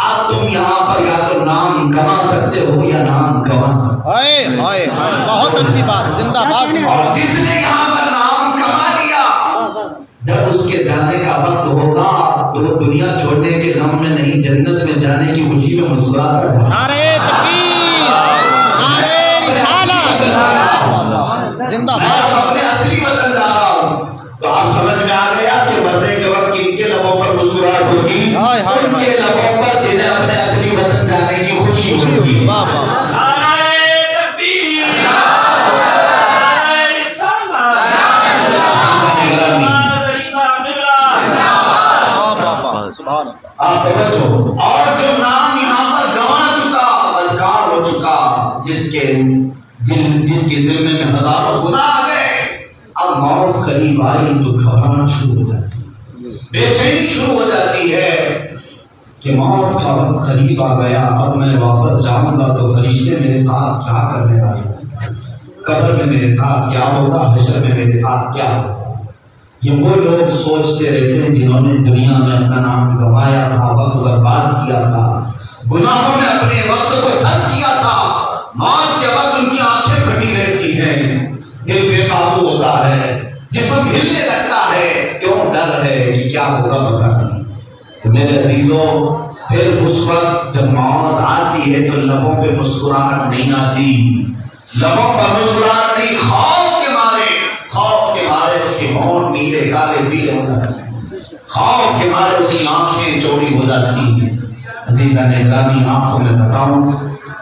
اب تم یہاں پر یا تو نام کما سکتے ہو یا نام کما سکتے ہو۔ ہائے ہائے ہائے، بہت اچھی بات، زندہ باد۔ اور جس نے یہاں پر نام کما لیا، جب اس کے جانے کا وقت ہوگا تو وہ دنیا چھوڑنے کے غم میں نہیں، جنت میں جانے کی خوشی میں مسکراتا ہے۔ نعرہ تکبیر، نعرہ رسالت، زندہ باد۔ اپنے اصلی وطن جا رہا ہوں تو آپ سمجھ میں آ گیا کہ مرنے کے وقت ان کے لبوں پر مسکراہٹ ہوگی، ان کے لبوں پر جنہیں اپنے اصلی وطن جانے کی خوشی ہوگی۔ واہ واہ، آپ توجہ۔ اور جو نام یہاں پر گنوا چکا، بدکار ہو چکا، جس کے ذمے میں ہزاروں گناہ آ گئے، اب موت قریب آئی تو گھبراہٹ شروع ہو جاتی ہے، بے چینی شروع ہو جاتی ہے کہ موت کا وقت قریب آ گیا، اب میں واپس جاؤں گا تو فرشتے میرے ساتھ کیا کرنے والے ہیں، قبر میں میرے ساتھ کیا ہوگا، حشر میں میرے ساتھ کیا ہوگا۔ یہ وہ لوگ سوچتے رہتے ہیں جنہوں نے دنیا میں اپنا نام گنوایا تھا، وقت برباد کیا تھا، گناہوں میں اپنے وقت کو صرف کیا تھا۔ موت کے وقت ان کی آنکھیں پھٹی رہتی ہیں، دل بے قابو ہوتا ہے، جسم ہلنے لگتا ہے، کیوں؟ ڈر ہے کہ کیا ہوگا پتہ نہیں۔ تو میرے عزیزوں، پھر اس وقت جب موت آتی ہے تو لبوں پہ مسکراہٹ نہیں آتی، لبوں پر مسکراہٹ نہیں، خوف کے مارے اس کے ہونٹ نیلے کالے پیلے ہو جاتے ہیں، خوف کے مارے اس کی آنکھیں چوڑی ہو جاتی ہیں۔ عزیزان گرامی، آپ کو میں بتاؤں،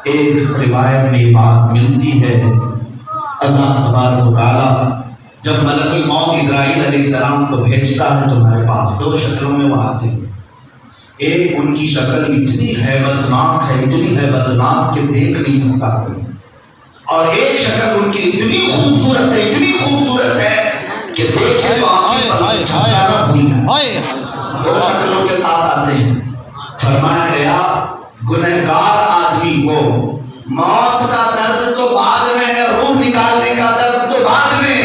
ایک روایت میں یہ بات ملتی ہے، اللہ تبارک و تعالیٰ جب ملک الموت اسرائیل علیہ السلام کو بھیجتا ہے تمہارے پاس، دو شکلوں میں وہ آتے ہیں۔ ایک ان کی شکل اتنی ہیبتناک ہے، اتنی ہیبتناک کہ دیکھ نہیں سکتا کوئی، اور ایک شکل ان کی اتنی خوبصورت ہے، اتنی خوبصورت ہے کہ دیکھے تو آنکھیں پر چھپانا بھول جائے۔ دو شکلوں کے ساتھ آتے ہیں۔ فرمایا گیا گنہگار آدمی کو موت کا درد تو بعد میں ہے، روح نکالنے کا درد تو بعد میں،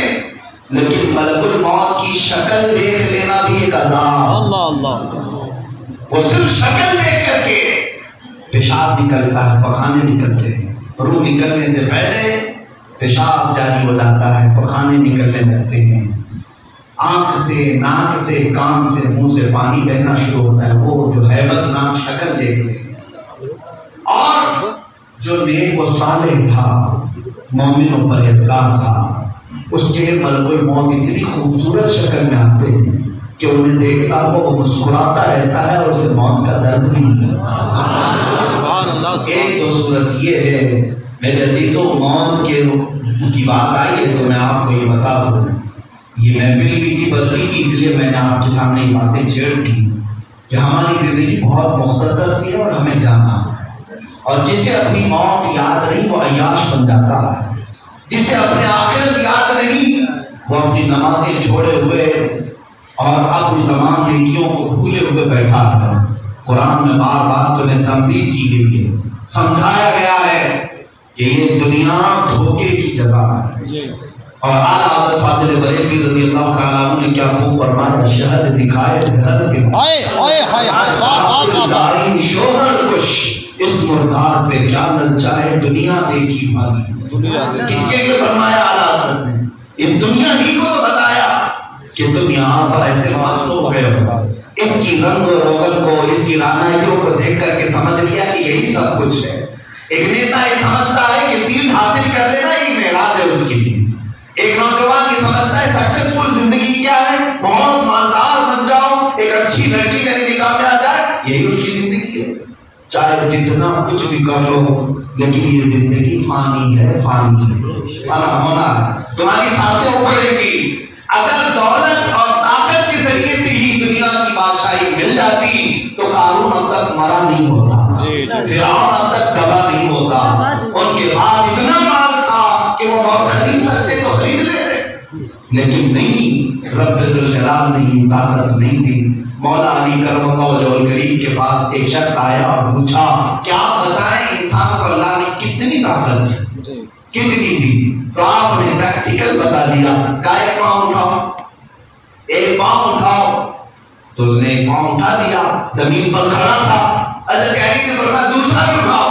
لیکن ملک الموت کی شکل دیکھ لینا بھی ایک عذاب۔ اللہ اللہ، وہ صرف شکل دیکھ کر کے پیشاب نکلتا ہے، پخانے نکلتے ہیں، روح نکلنے سے پہلے پیشاب جاری ہو جاتا ہے، پخانے نکلنے لگتے ہیں، آنکھ سے، ناک سے، کان سے، منہ سے پانی بہنا شروع ہوتا ہے۔ وہ جو ہیبت ناک شکل دیکھ لے، اور جو نیک و صالح تھا، مومن و پرہیزگار تھا، اس کے ملک الموت اتنی خوبصورت شکل میں آتے ہیں کہ انہیں دیکھتا وہ مسکراتا رہتا ہے اور اسے موت کا درد بھی نہیں ہوتا۔ سبحان اللہ۔ ایک تو صورت یہ ہے میرے عزیزوں، موت کی بات آئی ہے تو میں آپ کو یہ بتا دوں، یہ محفل بھی تھی بسی کی، اس لیے میں نے آپ کے سامنے یہ باتیں چھیڑ دی کہ ہماری زندگی بہت مختصر سی ہے اور ہمیں جانا ہے، اور جسے اپنی موت یاد نہیں وہ عیاش بن جاتا ہے، جسے اپنے آخرت یاد نہیں وہ اپنی نمازیں چھوڑے ہوئے اور اپنی تمام نیکیوں کو بھولے ہوئے بیٹھا ہے۔ قرآن میں بار بار تمہیں تنبیہ کی گئی ہے، سمجھایا گیا ہے کہ یہ دنیا دھوکے کی جگہ ہے، اور اعلیٰ حضرت فاضل بریلوی رضی اللہ تعالیٰ عنہ نے کیا خوب فرمایا، شہد دکھائے زہر کے دارین شوہر کش، اس مردار پہ کیا للچائے دنیا دیکھی بھالی۔ کس کے لیے فرمایا اعلیٰ حضرت نے؟ اس دنیا ہی کو تو بتایا کہ تم یہاں پر ایسے مست ہو گئے ہو، اس کی رنگ و روغن کو، اس کی رعنائیوں کو دیکھ کر کے سمجھ لیا کہ یہی سب کچھ ہے۔ ایک نیتا یہ سمجھتا ہے کہ سیٹ حاصل کر لینا یہ معراج ہے اس کے لیے، ایک نوجوان یہ سمجھتا ہے سکسیسفل زندگی کیا ہے، بہت مالدار بن جاؤ، ایک اچھی لڑکی میری نگاہ میں آ جائے، یہی اس کی زندگی ہے۔ چاہے جتنا کچھ بھی کر لو، لیکن یہ زندگی فانی ہے، فانی ہے، فنا ہونا ہے، تمہاری سانسیں اکھڑے گی۔ اگر دولت اور طاقت کے ذریعے سے ہی دنیا کی بادشاہی مل جاتی تو قارون اب تک مرا نہیں ہوتا، فرعون اب تک تباہ نہیں ہوتا، ان کے پاس اتنا مال تھا کہ وہ موت خرید سکتے تو خرید لیتے، لیکن نہیں، رب ذوالجلال نے یہ طاقت نہیں دی۔ مولا علی کرم اللہ وجہہ الکریم کے پاس ایک شخص آیا اور پوچھا کہ آپ بتائیں انسان کو اللہ نے کتنی طاقت دی، کتنی دی؟ تو آپ نے پریکٹیکل بتا دیا، کہا ایک پاؤں اٹھاؤ، ایک پاؤں اٹھاؤ، تو اس نے ایک پاؤں اٹھا دیا، زمین پر کھڑا تھا، حضرت علی نے فرمایا دوسرا بھی اٹھاؤ،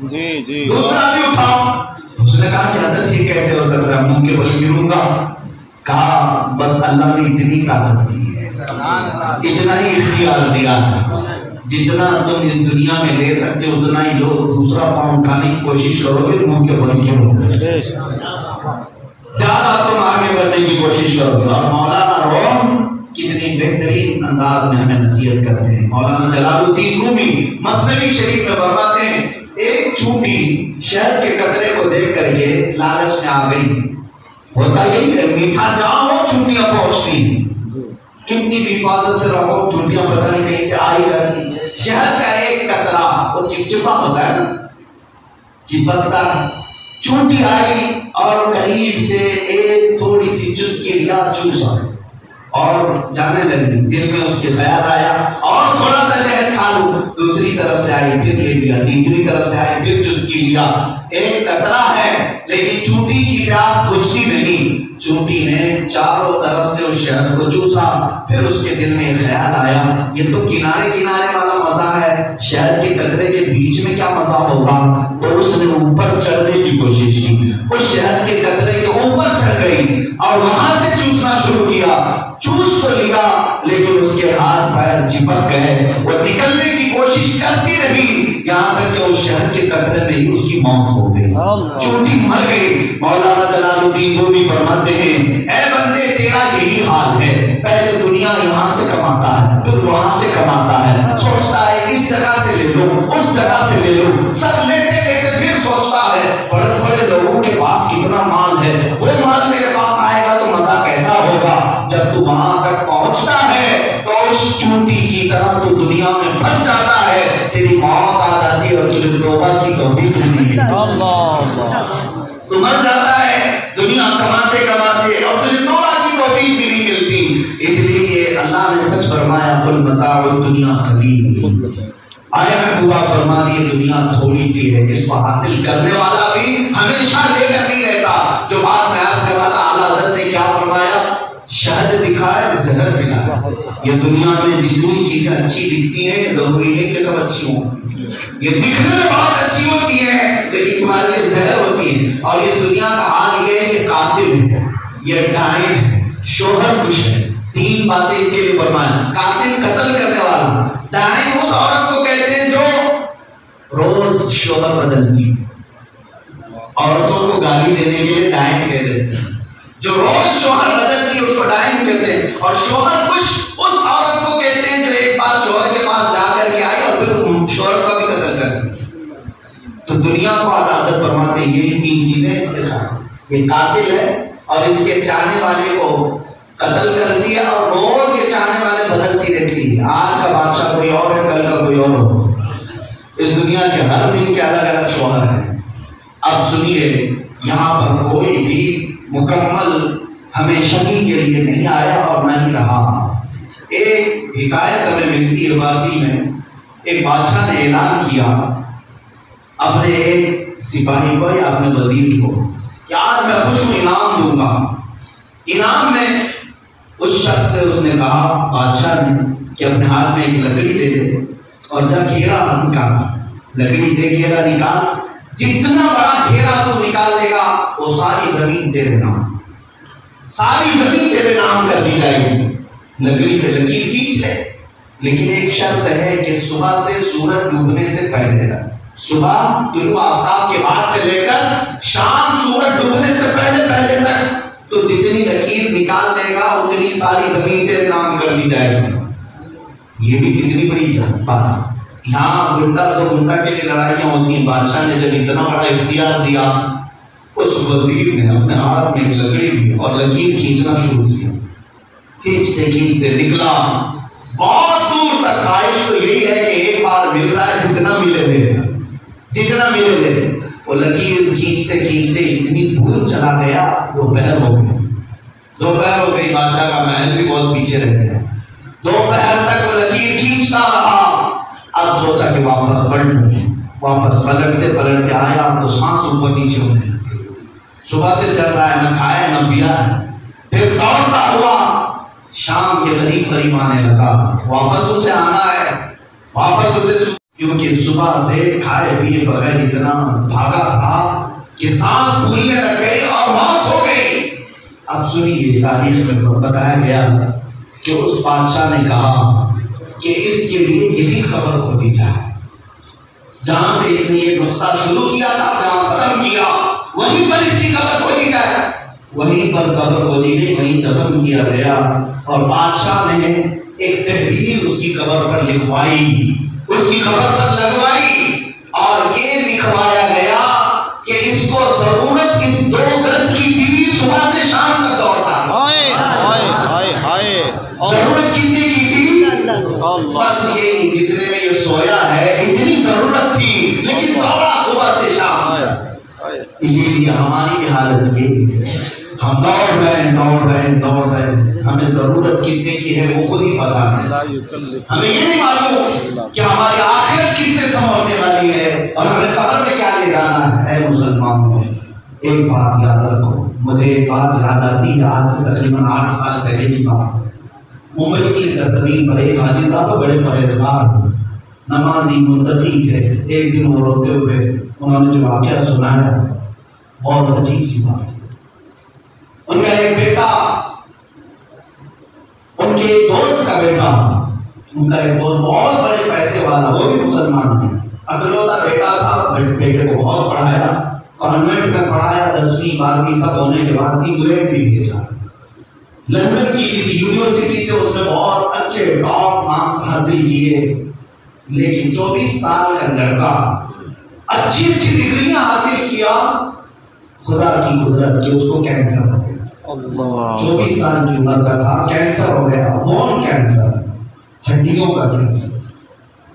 جی جی دوسرا بھی اٹھاؤ۔ اس نے کہا کہ حضرت یہ کیسے ہو سکتا ہے، منہ کے بل گروں گا؟ کہا بس اللہ نے اتنی طاقت دی ہے، اتنا ہی اختیار دیا ہے، جتنا تم اس دنیا میں لے سکتے ہو اتنا ہی لو، دوسرا پاؤں اٹھانے کی کوشش کرو گے منہ کے بل گرو، زیادہ تم آگے بڑھنے کی کوشش کرو گے۔ اور مولانا روم کتنی بہترین انداز میں ہمیں نصیحت کرتے ہیں۔ مولانا جلال الدین رومی مثنوی شریف میں فرماتے ہیں ایک چونٹی شہد کے قطرے کو دیکھ کر یہ لالچ میں آ گئی، ہوتا یہی ہے میٹھا جہاں ہو چونٹیاں پہنچتی ہیں، کتنی بھی حفاظت سے رکھو چونٹیاں پتہ نہیں کہیں سے آ ہی رہتی ہیں۔ شہد کا ایک قطرہ وہ چپچپا ہوتا ہے نا، چپکتا ہے، چونٹی آئی اور قریب سے ایک تھوڑی سی چسکی لیا، چوسا اور جانے لگی، دل میں اس کے خیال آیا اور تھوڑا سا شہد کھا لوں، دوسری طرف سے آئی پھر لے لیا، تیسری طرف سے آئی پھر چسکی لیا، ایک قطرہ ہے لیکن چونٹی کی پیاس بجھتی نہیں، چونٹی نے چاروں طرف سے اس شہد کو چوسا، پھر اس کے دل میں خیال آیا یہ تو کنارے کنارے والا مزہ ہے، شہد کے قطرے کے بیچ میں کیا مزہ ہوگا، تو اس نے اوپر چڑھنے کی کوشش کی، اس شہد کے قطرے کے اوپر چڑھ گئی اور وہاں سے چوسنا شروع کیا، چوس تو لیا لیکن اس کے ہاتھ پیر چپک گئے، وہ نکلنے کی کوشش کرتی رہی یہاں تک کہ اس شہد کے قطرے میں ہی اس کی موت ہو گئی، چونٹی مر گئی۔ مولانا جلال الدین رومی فرماتے ہیں اے بندے تیرا یہی حال ہے، پہلے دنیا یہاں سے کماتا ہے پھر وہاں سے کماتا ہے، سوچتا ہے اس جگہ سے لے لو اس جگہ سے لے لو، سب لیتے لیتے پھر سوچتا ہے بڑے بڑے لوگوں کے پاس کتنا مال ہے، وہ مال میرے پاس آئے گا تو مزہ کیسا ہوگا، جب تو وہاں تک پہنچتا ہے تو اس چونٹی کی طرح تو دنیا میں پھنس جاتا ہے، تیری موت آ جاتی ہے اور تجھے توبہ کی توفیق ملتی ہے، تو مر جاتا ہے دنیا کماتے کماتے اور تجھے توبہ کی توفیق بھی نہیں ملتی۔ اس لیے اللہ نے سچ فرمایا قل متاع الدنیا قلیل، آئے محبوبہ فرما دیے دنیا تھوڑی سی ہے، اس کو حاصل کرنے والا بھی ہمیشہ لے کر نہیں رہتا، جو بات میں عرض کر رہا تھا اعلیٰ حضرت نے کیا فرمایا، شہد دکھائے زہر ملا، یہ دنیا میں جتنی چیزیں اچھی دکھتی ہیں ضروری نہیں کہ سب اچھی ہوں، یہ دکھنے میں بہت اچھی ہوتی ہیں لیکن تمہارے لیے زہر ہوتی ہے، اور اس دنیا کا حال یہ ہے یہ قاتل ہے، یہ ڈائن ہے، شوہر کش ہے، تین باتیں اس کے لیے فرمائیں، قاتل قتل کرنے والا، ڈائن اس عورت کو کہتے ہیں جو روز شوہر بدلتی ہے، عورتوں کو گالی دینے کے لیے ڈائن کہہ دیتے ہیں، جو روز شوہر بدلتی ہے اس کو ڈائن کہتے ہیں، اور شوہر کش اس عورت کو کہتے ہیں جو ایک بار شوہر کے پاس جا کر کے آئی اور پھر شوہر کا بھی قتل کر دی۔ تو دنیا کو عادت فرماتے ہیں یہی تین چیزیں اس کے ساتھ، یہ قاتل ہے اور اس کے چاہنے والے کو قتل کرتی ہے اور روز یہ چاہنے والے بدلتی رہتی ہے، آج کا بادشاہ کوئی اور ہے کل کا کوئی اور ہو، اس دنیا کے ہر دن کے الگ الگ شوہر ہیں۔ اب سنیے یہاں پر کوئی بھی مکمل ہمیشگی کے لیے نہیں آیا اور نہ ہی رہا۔ ایک حکایت ہمیں ملتی ہے واسی میں، ایک بادشاہ نے اعلان کیا اپنے ایک سپاہی کو یا اپنے وزیر کو کہ آج میں خوش ہوں انعام دوں گا۔ انعام میں اس شخص سے اس نے کہا بادشاہ نے کہ اپنے ہاتھ میں ایک لکڑی دے دے اور جا گھیرا نکال، لکڑی سے گھیرا نکال، جتنا بڑا گھیرا تو نکال لے گا وہ ساری زمین تیرے نام، ساری زمین تیرے نام کر دی جائے گی۔ لکڑی سے لکیر کھینچ لے، لیکن ایک شرط ہے کہ صبح سے سورج ڈوبنے سے پہلے تک، صبح طلوع آفتاب کے بعد سے لے کر شام سورج ڈوبنے سے پہلے تک تو جتنی لکیر نکال لے گا اتنی ساری زمین تیرے نام کر دی جائے گی۔ یہ بھی کتنی بڑی بات ہے۔ یہاں گنڈا تو گنڈا کے لیے لڑائیاں ہوتی ہیں، بادشاہ نے جب اتنا بڑا اختیار دیا اس وزیر نے اپنے ہاتھ میں ایک لکڑی لی اور لکیر کھینچنا شروع کیا، کھینچتے کھینچتے نکلا بہت دور تک۔ خواہش تو یہی ہے کہ ایک بار مل رہا ہے جتنا ملے دے، وہ لکیر کھینچتے کھینچتے اتنی دور چلا گیا دوپہر ہو گئی، بادشاہ کا محل بھی بہت پیچھے رہ گیا، دوپہر تک وہ لکیر کھینچتا رہا۔ اب سوچا کہ واپس پلٹتے آیا تو سانس اوپر نیچے ہونے لگی، صبح سے چل رہا ہے، نہ کھایا نہ پیا ہے، پھر دوڑتا ہوا شام کے قریب آنے لگا، واپس اسے آنا ہے، واپس اسے کیونکہ صبح سے کھائے پیے بغیر اتنا بھاگا تھا کہ سانس پھولنے لگ گئی اور موت ہو گئی۔ اب سنیے، تاریخ میں بتایا گیا کہ اس بادشاہ نے کہا کہ اس کے لیے یہی قبر کھودی جائے، جہاں سے اس نے یہ نقطہ شروع کیا تھا، جہاں ختم کیا، وہیں پر اس کی قبر کھودی جائے۔ وہیں پر قبر کھودی گئی، وہیں دفن کیا گیا، اور بادشاہ نے ایک تحریر اس کی قبر پر لکھوائی، اس کی قبر پر لگوائی، اور یہ لکھوایا گیا کہ اس کو ضرورت اس 2 گز کی تھی، صبح سے شام تک دوڑتا ہے۔ ہائے ہائے ہائے ہائے، ضرورت کتنی کی تھی؟ بس یہ جتنے میں یہ سویا ہے اتنی ضرورت تھی، لیکن دوڑا صبح سے شام تک۔ اسی لیے ہماری بھی حالت یہ، ہم دوڑ رہے ہیں، ہمیں ضرورت کتنے کی ہے وہ خود ہی پتا نہیں، ہمیں یہ نہیں معلوم کہ ہماری آخرت کس سے سنبھلنے والی ہے اور ہمیں قبر میں کیا لے جانا ہے۔ مسلمانوں، ایک بات یاد رکھو، مجھے ایک بات یاد آتی ہے، آج سے تقریباً 8 سال پہلے کی بات ہے۔ ممبئی کی سرزمین پر ایک حاجی صاحب بڑے پرہیزگار، نمازی، متقی تھے۔ ایک دن وہ روتے ہوئے انہوں نے جو واقعہ سنایا بہت عجیب سی بات ہے۔ ان کا ایک بیٹا، ان کے ایک دوست کا بیٹا، ان کا ایک دوست بہت بڑے پیسے والا، وہ بھی مسلمان تھے، اکلوتا بیٹا تھا، بیٹے کو بہت پڑھایا، کانوینٹ میں پڑھایا، 10ویں 12ویں سب ہونے کے بعد انگلینڈ بھی بھیجا، لندن کی کسی یونیورسٹی سے اس نے بہت اچھے ٹاپ مارکس حاصل کیے، لیکن 24 سال کا لڑکا اچھی ڈگریاں حاصل کیا، خدا کی قدرت کہ اس کو کینسر ہو گیا۔ 24 سال کی عمر کا تھا، کینسر ہو گیا، بون کینسر، ہڈیوں کا کینسر۔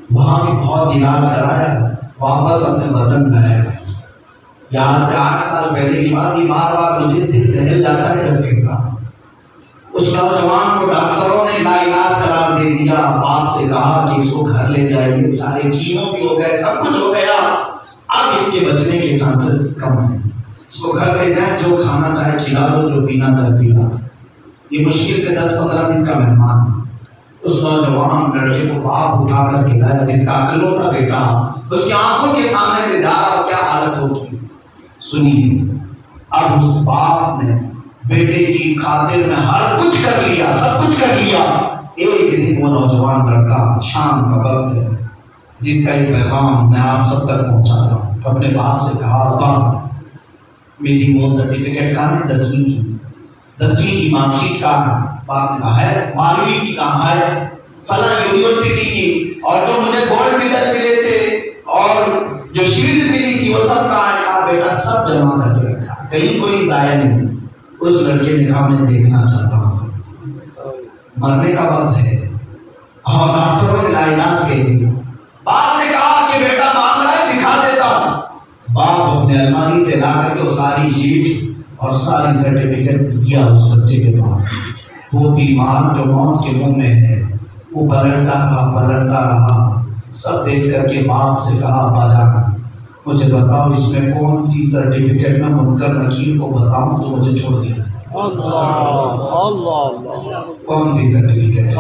وہاں بھی بہت علاج کرایا، واپس اپنے وطن لایا۔ یہاں سے 8 سال پہلے کی بات، یہ بار بار مجھے دل دہل جاتا ہے جب کہتا ہوں۔ اس نوجوان کو ڈاکٹروں نے لا علاج قرار دے دیا، باپ سے کہا کہ اس کو گھر لے جائیے، سارے کیمو بھی ہو گئے، سب کچھ ہو گیا، اب اس کے بچنے کے چانسز کم ہیں، اس کو گھر لے جائیں، جو کھانا چاہے کھلا دو، جو پینا چاہے پلا دو۔ یہ مشکل سے 10-15 دن کا مہمان، اس نوجوان لڑکے کو باپ اٹھا کر کے لایا، جس کا اکلوتا بیٹا اس کی آنکھوں کے سامنے سے جا رہا، کیا حالت ہوگی سنیے۔ اب اس باپ نے بیٹے کی خاطر میں ہر کچھ کر لیا، سب کچھ کر لیا۔ ایک دن وہ نوجوان لڑکا، شام کا وقت ہے، جس کا ایک پیغام میں آپ سب تک پہنچاتا ہوں، اپنے باپ سے کہا، باپ میری وہ سرٹیفکیٹ کہاں ہے؟ 10ویں کی مارک شیٹ کہاں ہے؟ باپ نے کہا ہے 12ویں کی کہاں ہے؟ فلاں یونیورسٹی کی، اور جو مجھے گولڈ میڈل ملے تھے اور جو شیلڈ ملی تھی وہ سب کہاں ہے؟ کہا بیٹا سب جمع کر کے رکھا، کہیں کوئی ضائع نہیں۔ اس لڑکے نے کہا میں دیکھنا چاہتا ہوں، مرنے کا وقت ہے، اور ڈاکٹروں نے لا علاج کہہ دیا۔ باپ نے کہا کہ بیٹا مانگ رہا ہے، دکھا دیتا ہوں۔ باپ اپنے الماری سے لا کر کے وہ ساری شیٹ اور ساری سرٹیفکیٹ دیا اس بچے کے پاس۔ وہ بیمار جو موت کے منہ میں ہے، وہ پلٹتا رہا، سب دیکھ کر کے باپ سے کہا، ابا جان مجھے بتاؤ اس میں کون سی سرٹیفکیٹ میں منکر نکیر کو بتاؤں تو مجھے چھوڑ دیا جائے؟ کون سی سرٹیفکیٹ؟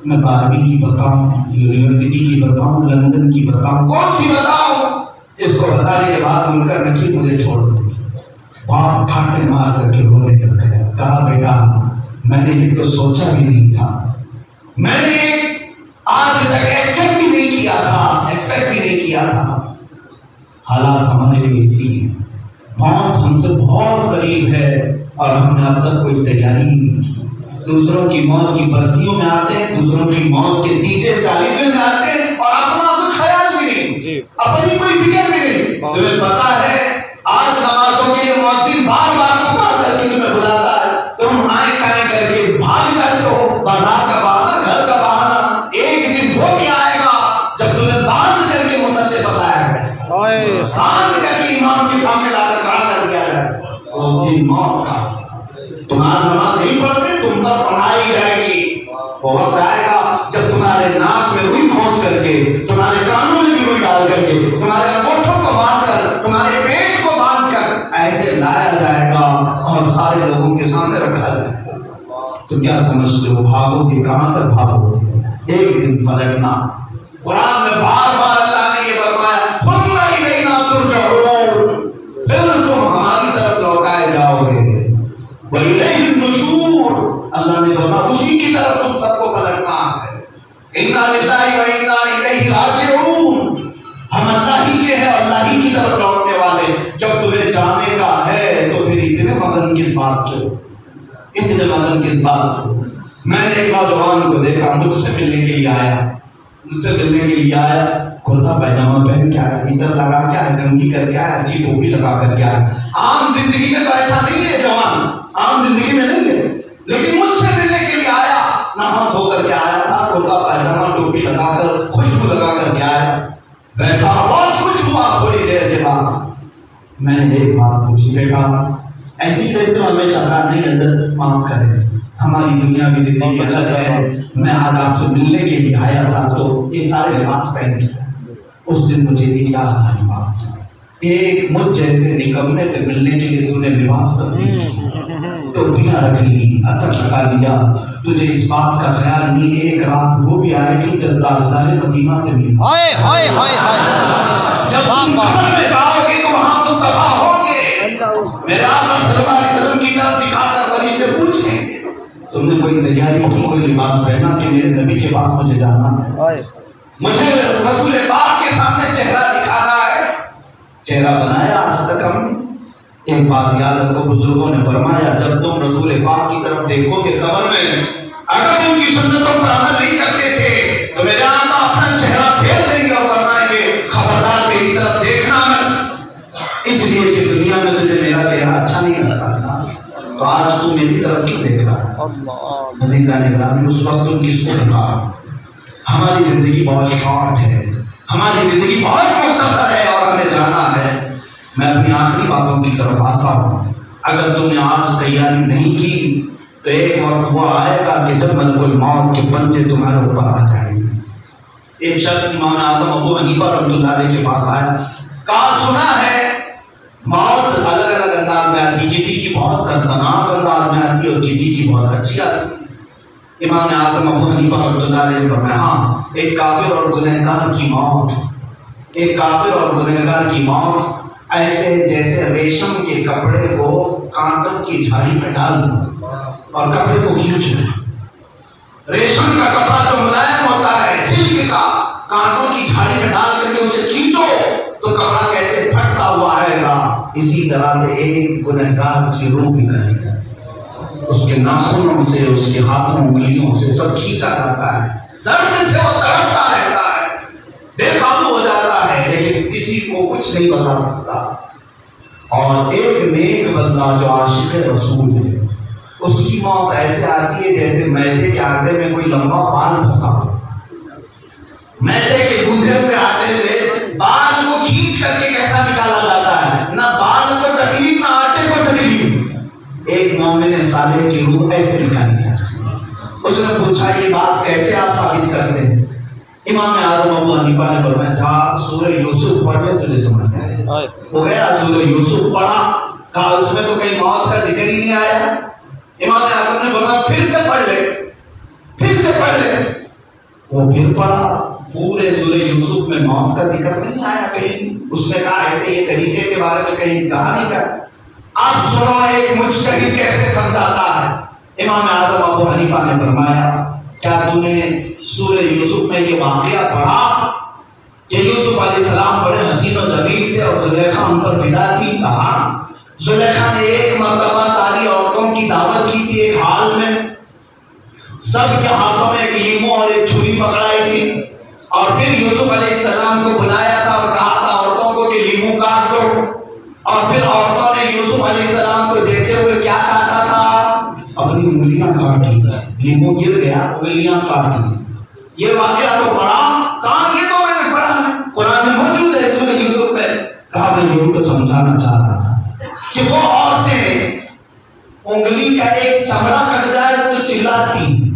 میں 12ویں کی بتاؤں، یونیورسٹی کی بتاؤں، لندن کی بتاؤں، کون سی بتاؤں؟ اس کو بتانے کے بعد منکر نکیر مجھے چھوڑ دو۔ باپ ٹھاٹے مار کر کے رونے لگ گیا، کہا بیٹا میں نے یہ تو سوچا بھی نہیں تھا، میں نے آج تک ایکسپیکٹ بھی نہیں کیا تھا۔ حالات ہمارے لیے ایسی ہیں، موت ہم سے بہت قریب ہے اور ہم نے اب تک کوئی تیاری نہیں کی۔ دوسروں کی موت کی برسیوں میں آتے ہیں، دوسروں کی موت کے 30-40 میں آتے ہیں، اور اپنا کچھ خیال بھی نہیں، اپنی کوئی فکر بھی نہیں۔ تمہیں پتا ہے آج نمازوں کے لیے مؤذن بار بار پکار کر کے تمہیں بلاتا ہے، تم آئیں کھائیں کر کے بھاگ جاتے ہو، بازار کا بہانا، گھر کا بہانا۔ ایک دن وہ بھی آئے گا جب تمہیں باندھ کر کے مصلی پر لایا جائے، باندھ کر کے امام کے سامنے لا کر کھڑا کر دیا جائے، وہ دن موت کا۔ تمہاری نماز نہیں پڑھتے، تم پر پڑھائی جائے گی۔ وہ وقت آئے گا جب تمہارے ناک میں روئی کھونس کر کے، تمہارے کانوں میں بھی روئی ڈال کر کے، تمہارے انگوٹھوں کو باندھ کر، تمہارے پیٹ کو باندھ کر ایسے لایا جائے گا اور سارے لوگوں کے سامنے رکھا جائے گا۔ تو کیا سمجھتے ہو بھاگو گے؟ کہاں تک بھاگو گے؟ ایک دن پلٹنا۔ قرآن میں بار بار انا للہ و انا الیہ راجعون، ہم اللہ ہی کے ہیں، اللہ ہی کی طرف لوٹنے والے۔ جب تمہیں جانے کا ہے تو پھر اتنے مگن کس بات کے ہو، اتنے مگن کس بات کے ہو؟ میں نے ایک نوجوان کو دیکھا، مجھ سے ملنے کے لیے آیا، کرتا پیجامہ پہن کے آیا، ادھر لگا کے آیا، کنگھی کر کے آیا، اچھی ٹوپی لگا کر کے آیا۔ عام زندگی میں تو ایسا نہیں ہے جوان، عام زندگی میں نہیں ہے، لیکن مجھ سے ملنے کے لیے آیا، نہا دھو کر کے آیا تھا، کرتا پیجامہ ٹوپی لگا کر خوشبو لگا کر کے آیا، بیٹھا، بہت خوش ہوا۔ تھوڑی دیر کے بعد میں نے ایک بات پوچھی، بیٹا ایسی کہتے ہو ہمیں چاہتا نہیں اندر معاف کرے، ہماری دنیا کی زندگی الگ ہے، میں آج آپ سے ملنے کے لیے آیا تھا تو یہ سارے لباس پہن کے۔ اس دن مجھے یاد آئی بات، ایک مجھ جیسے نکمے سے ملنے کے لیے تو نے لباس تبدیل کیا، ٹوپیاں رکھ لی، عطر لگا لیا، تجھے اس بات کا خیال نہیں ایک رات وہ بھی آئے گی جب تاجدار مدینہ سے ملنا۔ ہائے ہائے ہائے ہائے، جب تم قبر میں جاؤ گے تو وہاں مصطفیٰ ہوں گے، میرے آقا صلی اللہ علیہ وسلم کی طرف دکھا کر فرشتے پوچھیں گے تم نے کوئی تیاری کی، کوئی لباس پہنا کہ میرے نبی کے پاس مجھے جانا ہے، مجھے رسول پاک کے سامنے چہرہ دکھانا ہے۔ چہرہ بنایا آج تک ہم نے۔ ایک بات یاد رکھو، بزرگوں نے فرمایا جب تم رسول پاک کی طرف دیکھو گے قبر میں، اگر تم کی سنتوں پر عمل نہیں کرتے تھے تو میرے آقا اپنا چہرہ پھیر لیں گے اور فرمائیں گے خبردار میری طرف دیکھنا مت، اس لیے کہ دنیا میں تجھے میرا چہرہ اچھا نہیں لگتا تھا، تو آج تو میری طرف کیوں دیکھ رہا ہے؟ عزیزان گرامی، اس وقت تم کس کو دکھا؟ ہماری زندگی بہت شارٹ ہے، ہماری زندگی بہت مختصر ہے اور ہمیں جانا ہے۔ میں اپنی آخری باتوں کی طرف آتا ہوں۔ اگر تم نے آج تیاری نہیں کی تو ایک وقت وہ آئے گا کہ جب ملک الموت کے پنجے تمہارے اوپر آ جائیں گے۔ ایک شخص امام اعظم ابو حنیفہ رحمۃ اللہ علیہ کے پاس آیا، کہا سنا ہے موت الگ الگ انداز میں آتی، کسی کی بہت دردناک انداز میں آتی ہے اور کسی کی بہت اچھی آتی ہے۔ امام اعظم ابو حنیفہ رحمۃ اللہ علیہ نے فرمایا ہاں، ایک کافر اور گنہگار کی موت، ایک کافر اور گنہگار کی موت ایسے جیسے ریشم کے کپڑے کو کانٹوں کی جھاڑی میں ڈال دو اور کپڑے کو کھینچ لیں۔ ریشم کا کپڑا جو ملائم ہوتا ہے، سلک کا، کانٹوں کی جھاڑی میں ڈال کر کے اسے کھینچو تو کپڑا کیسے پھٹتا ہوا آئے گا، اسی طرح سے ایک گنہگار کی روح نکالی جاتی ہے، اس کے ناخنوں سے، اس کے ہاتھوں انگلیوں سے سب کھینچا جاتا ہے، درد سے وہ تڑپتا رہتا ہے، بے قابو ہو جاتا ہے، لیکن کسی کو کچھ نہیں بتا سکتا۔ اور ایک نیک بندہ جو عاشق رسول ہے، اس کی موت ایسے آتی ہے جیسے میدے کے آٹے میں کوئی لمبا بال پھنسا ہو، میدے کے گوجھے ہوئے آٹے سے بال کو کھینچ کر کے کیسا نکالا جاتا ہے، نہ بال کو تکلیف نہ آٹے کو تکلیف۔ ایک مومن صالح کی روح ایسے نکالی جاتی ہے۔ اس نے پوچھا یہ بات کیسے آپ ثابت کرتے ہیں؟ امام اعظم ابو حنیفہ نے فرمایا جہاں سورہ یوسف پڑھ لے تجھے سمجھ میں ہو گیا۔ سورہ یوسف پڑھا، کہا اس میں تو کہیں موت کا ذکر ہی نہیں آیا۔ امام اعظم نے فرمایا پھر سے پڑھ لے، پھر سے پڑھ لے۔ وہ پھر پڑھا، پورے سورہ یوسف میں موت کا ذکر نہیں آیا کہیں۔ اس نے کہا ایسے یہ طریقے کے بارے میں کہیں کہا نہیں کیا؟ اب سنو ایک مجتہد کیسے سمجھاتا ہے۔ امام اعظم ابو حنیفہ نے فرمایا کیا تم نے سورہ یوسف میں یہ واقعہ پڑھا کہ یوسف علیہ السلام بڑے حسین و جمیل تھے اور زلیخا ان پر فدا تھی؟ کہا زلیخا نے ایک مرتبہ ساری عورتوں کی دعوت کی تھی ایک حال میں، سب کے ہاتھوں میں ایک لیمو اور ایک چھری پکڑائی تھی، اور پھر یوسف علیہ السلام کو بلایا تھا اور کہا تھا عورتوں کو کہ لیمو کاٹ دو، اور پھر عورتوں نے یوسف علیہ السلام کو دیکھتے ہوئے کیا کاٹا تھا؟ اپنی انگلیاں کاٹ لی، لیمو گر گیا، انگلیاں کاٹ لی۔ یہ واقعہ تو پڑھا، کہاں یہ تو میں نے پڑھا ہے، قرآن میں موجود ہے سورہ یوسف میں۔ کہا میں یہی تو سمجھانا چاہ رہا تھا کہ وہ عورتیں انگلی کا ایک چمڑا کٹ جائے تو چلاتی،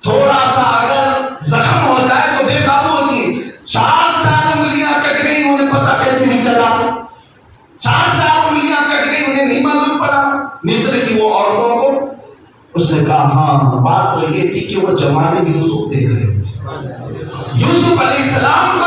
تھوڑا سا اگر زخم ہو جائے تو بے قابو ہوتی، چار انگلیاں کٹ گئی، انہیں پتہ کیسے نہیں چلا، چار انگلیاں کٹ گئی، انہیں نہیں معلوم پڑا۔ مصر کی وہ عورتوں کو اس نے کہا ہاں بات تو یہ تھی کہ وہ جمال یوسف دیکھ رہے تھے، یوسف علیہ السلام